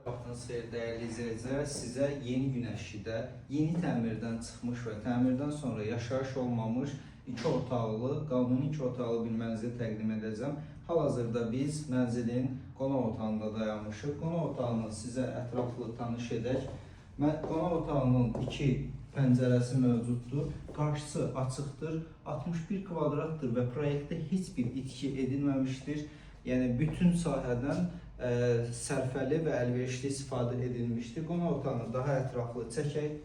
Vaxtınız xeyir dəyərli izləyicilər, sizə yeni Günəşlidə yeni təmirdən çıxmış və təmirdən sonra yaşayış olmamış 2 otaqlı, qanuni 2 otaqlı bir mənzil təqdim edəcəm. Hal-hazırda biz mənzilin qonaq otağında dayanmışıq. Qonaq otağını sizə ətraflı tanış edək. Qonaq otağının 2 pəncərəsi mövcuddur. Qarşısı açıqdır, 61 kvadratdır və proyektdə heç bir itki edilməmişdir. Yəni bütün sahədən sərfəli və əlverişli istifadə edilmişdir. Qonaq otağını daha ətraflı çəkək.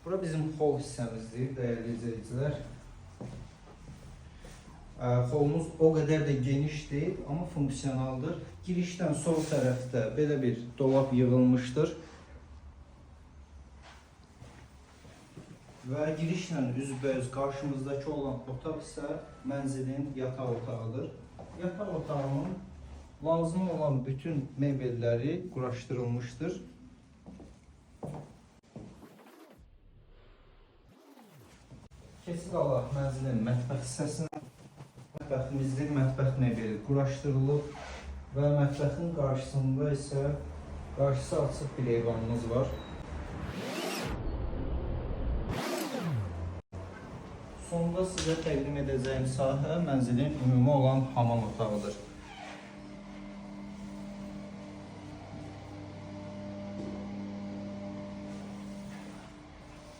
Bura bizim hol hissəmizdir, dəyərli izləyicilər. Holumuz o qədər də geniş deyil, amma funksionaldır. Girişdən sol tərəfdə belə bir dolab yığılmışdır. Və girişlə üzbəüz qarşımızdakı olan otaq isə mənzilin yataq otağıdır. Yataq otağının lazım olan bütün mebelləri quraşdırılmışdır. Keçid alaq mənzilin mətbəx hissəsinə. Mətbəximizin mətbəx mebeli quraşdırılıb və mətbəxin qarşısında isə qarşısı açıq bir eyvanımız var. Sonda sizə təqdim edəcəyim sahə mənzilin ümumi olan hamam otağıdır.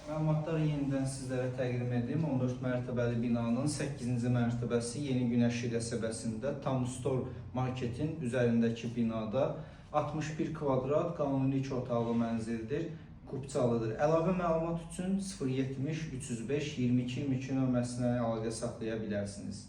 Məlumatları yenidən sizlərə təqdim edim. 14 mərtəbəli binanın 8-ci mərtəbəsi Yeni Günəşli qəsəbəsində Tamstor marketin üzərindəki binada 61 kvadrat qanuni 2 otaqlı mənzildir. Kupçalıdır. Əlavə məlumat üçün 070 305 22 22 nömrəsinə əlaqə saxlaya bilərsiniz.